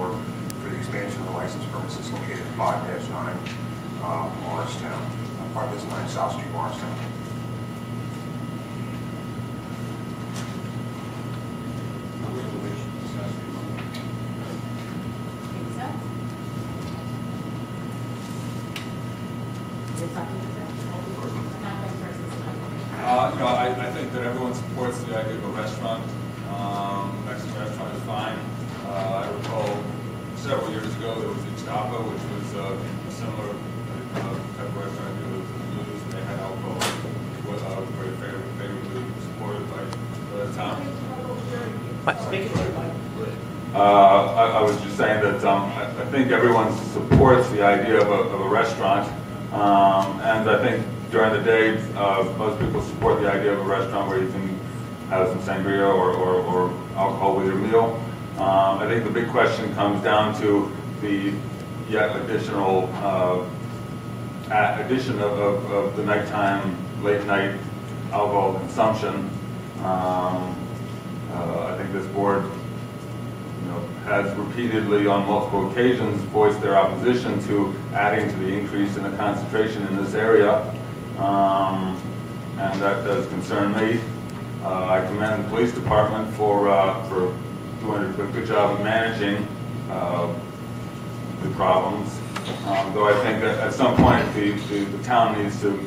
for the expansion of the license premises located at 5-9 Morristown, 5-9 South Street, Morristown. I think that everyone supports the idea of a restaurant. Mexican restaurant is fine. I recall several years ago there was Ixtapa, which was a similar type of restaurant. They had alcohol. It was very favorably supported by the town. I was just saying that I think everyone supports the idea of a restaurant, and I think during the day most people support the idea of a restaurant where you can have some sangria or alcohol with your meal. I think the big question comes down to the yet additional addition of the nighttime, late night alcohol consumption. I think this board has repeatedly on multiple occasions voiced their opposition to adding to the increase in the concentration in this area, and that does concern me. I commend the police department for doing a good job of managing the problems, though I think that at some point the town needs to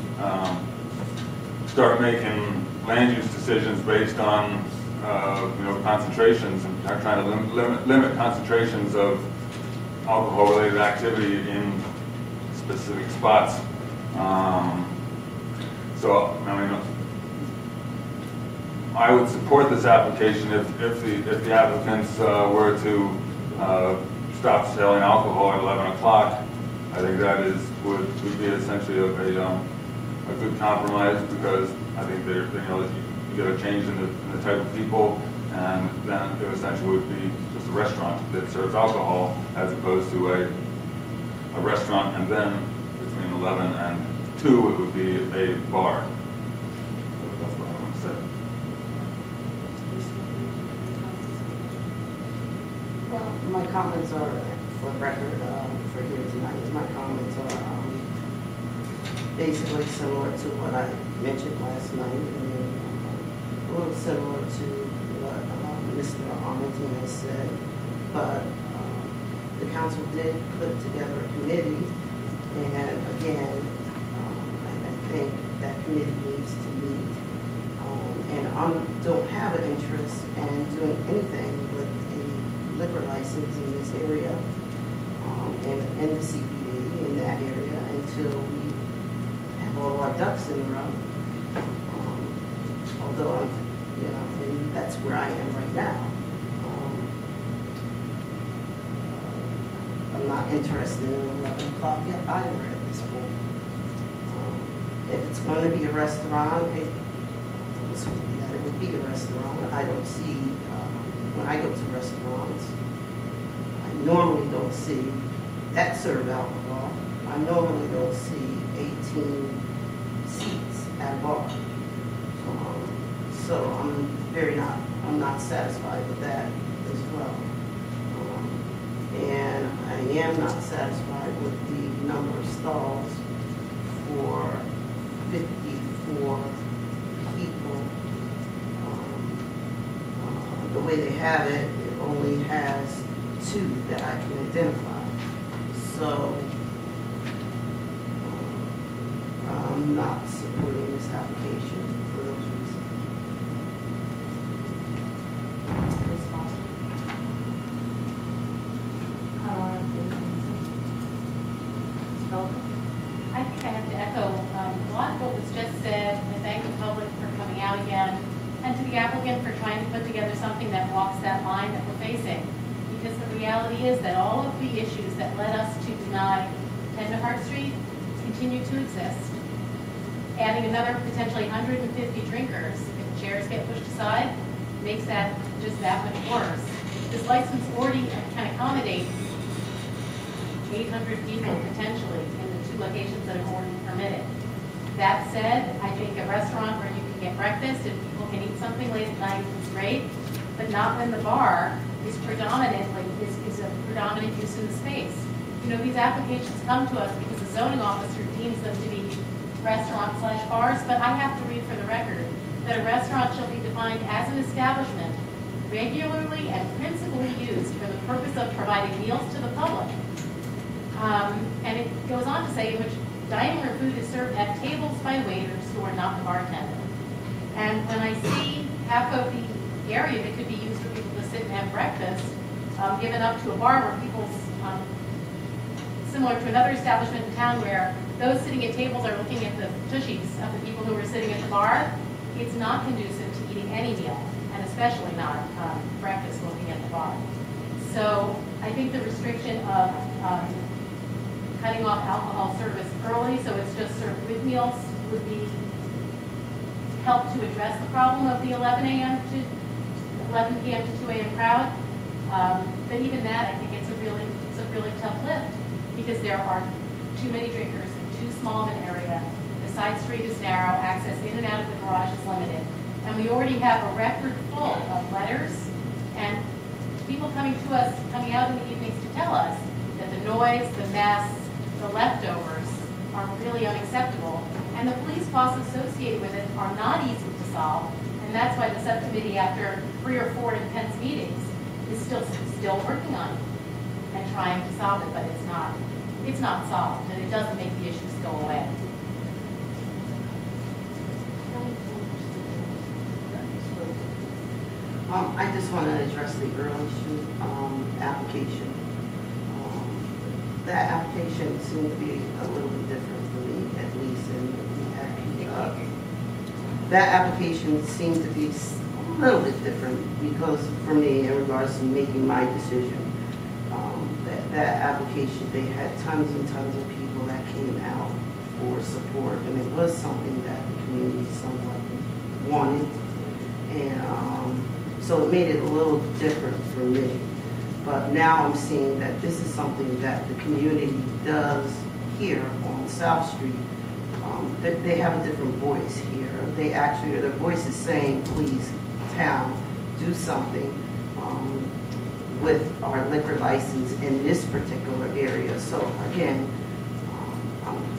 start making land use decisions based on concentrations, and trying to limit concentrations of alcohol-related activity in specific spots. So, I mean, I would support this application if the applicants were to stop selling alcohol at 11 o'clock. I think that would be essentially a good compromise, because I think you get a change in the type of people, and then it essentially would be just a restaurant that serves alcohol, as opposed to a restaurant, and then between 11 and 2 it would be a bar. So that's what I want to say. Well, my comments are, for the record, for here tonight, my comments are basically similar to what I mentioned last night, and a little similar to what Mr. Armington has said, but the council did put together a committee, and again, I think that committee needs to meet, and I don't have an interest in doing anything with a liquor license in this area, and in the CPD in that area, until we have all our ducks in a row. Although I'm, and that's where I am right now. I'm not interested in 11 o'clock yet either at this point. If it's going to be a restaurant, it would be a restaurant. I don't see, when I go to restaurants, I normally don't see that serve alcohol. I normally don't see 18 seats at a bar. So I'm not satisfied with that as well. And I am not satisfied with the number of stalls for 54 people. The way they have it, it only has 2 that I can identify. So I'm not supporting this application for those reasons. I think I have to echo a lot of what was just said, and thank the public for coming out again, and to the applicant for trying to put together something that walks that line that we're facing. Because the reality is that all of the issues that led us to deny 10 to Hart Street continue to exist. Adding another potentially 150 drinkers, if chairs get pushed aside, makes that just that much worse. This license already can accommodate 800 people potentially in the 2 locations that are already permitted. That said, I think a restaurant where you can get breakfast and people can eat something late at night is great, but not when the bar is predominantly a predominant use in the space. You know, these applications come to us because the zoning officer deems them to be restaurant/bars, but I have to read for the record that a restaurant shall be defined as an establishment regularly and principally used for the purpose of providing meals to the public. And it goes on to say in which dining room food is served at tables by waiters who are not the bartender. And when I see half of the area that could be used for people to sit and have breakfast given up to a bar where people's, similar to another establishment in town where those sitting at tables are looking at the tushies of the people who are sitting at the bar, it's not conducive to eating any meal, and especially not breakfast looking at the bar. So I think the restriction of cutting off alcohol service early, so it's just served with meals, would be help to address the problem of the 11 p.m. to 2 a.m. crowd. But even that, I think it's a really tough lift because there are too many drinkers in too small of an area. The side street is narrow, access in and out of the garage is limited, and we already have a record full of letters and people coming out in the evenings to tell us that the noise, the mess, the leftovers are really unacceptable, and the police costs associated with it are not easy to solve, and that's why the subcommittee, after 3 or 4 intense meetings, is still working on it and trying to solve it, but it's not solved, and it doesn't make the issues go away. I just want to address the Early Street application. That application seemed to be a little bit different for me, at least, that application seemed to be a little bit different because for me, in regards to making my decision, that application, they had tons and tons of people that came out for support, and it was something that the community somewhat wanted, and so it made it a little different for me. But now I'm seeing that this is something that the community does here on South Street. They have a different voice here. Their voice is saying, please, town, do something with our liquor license in this particular area. So again,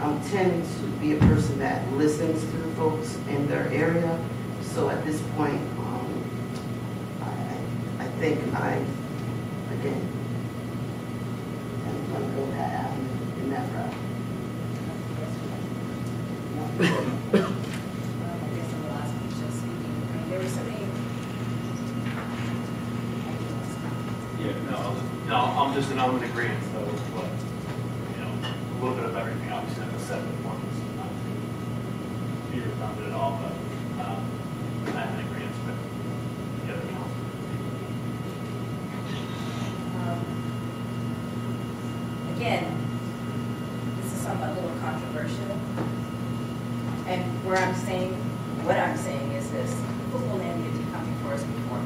I'm tending to be a person that listens to the folks in their area. So at this point, I think again, I'm going to go that avenue in that route. I guess I'm the last one just speaking. I mean, there were so many. I'm just in agreement though with what, a little bit of everything. Obviously, I'm a 7 1, not to be redundant at all, but I'm in agreement with the other council. Again, this is somewhat a little controversial. And what I'm saying is this: football land did come before us before.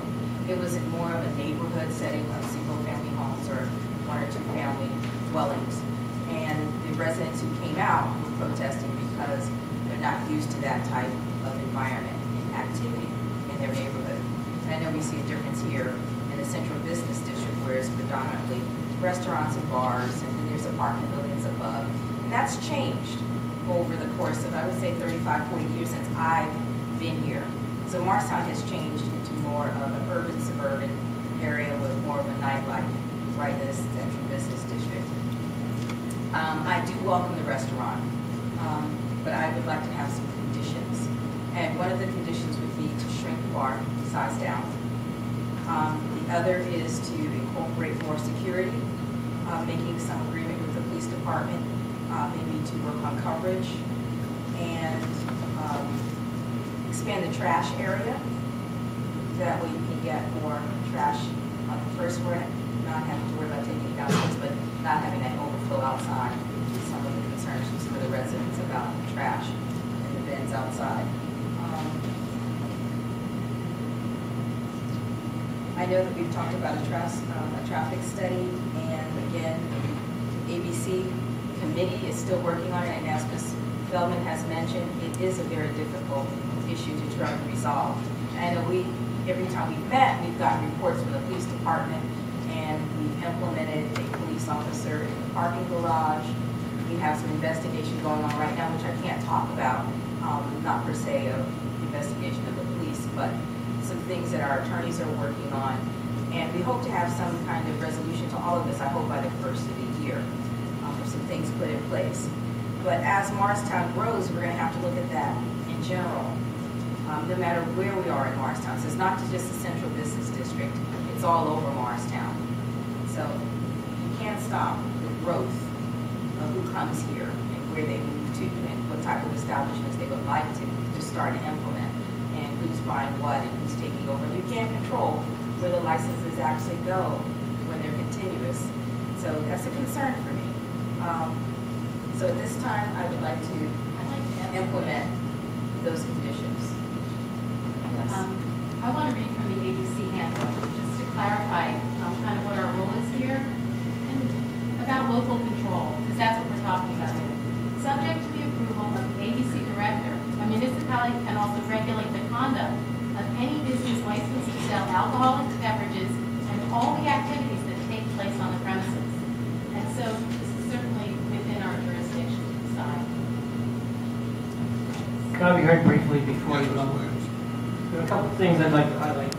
It was in more of a neighborhood setting of single-family homes or 1 or 2 family dwellings. And the residents who came out were protesting because they're not used to that type of environment and activity in their neighborhood. And I know we see a difference here in the central business district where it's predominantly restaurants and bars, and then there's apartment buildings above. And that's changed over the course of, I would say, 35, 40 years since I've been here. So Morristown has changed into more of an urban, suburban area with more of a nightlife right in this central business district. I do welcome the restaurant, but I would like to have some conditions. And one of the conditions would be to shrink the bar size down. The other is to incorporate more security, making some agreement with the police department, maybe to work on coverage, and expand the trash area. That way you can get more trash on the first floor, not having to worry about taking it downstairs, but not having that overflow outside. Some of the concerns from some of the residents about trash in the bins outside. I know that we've talked about a traffic study, and again, the ABC committee is still working on it, and as Ms. Feldman has mentioned, it is a very difficult issue to try to resolve. And I know every time we've met, we've gotten reports from the police department, and we've implemented a police garage. We have some investigation going on right now, which I can't talk about, not per se of investigation of the police, but some things that our attorneys are working on. And we hope to have some kind of resolution to all of this, I hope by the first of the year, or some things put in place. But as Morristown grows, we're going to have to look at that in general, no matter where we are in Morristown. So it's not just the central business district, it's all over Morristown. So you can't stop the growth of who comes here and where they move to and what type of establishments they would like to start to implement and who's buying what and who's taking over. You can't control where the licenses actually go when they're continuous. So that's a concern for me. So at this time, I would like to implement those conditions. Yes. I want to read from the ABC handbook, just to clarify kind of what our role is here, and about local control, because that's what we're talking about here. Subject to the approval of the ABC director, a municipality can also regulate the conduct of any business licensed to sell alcoholic beverages and all the activities that take place on the premises. And so this is certainly within our jurisdiction to decide. Can I be heard briefly before you go? There are a couple of things I'd like to highlight.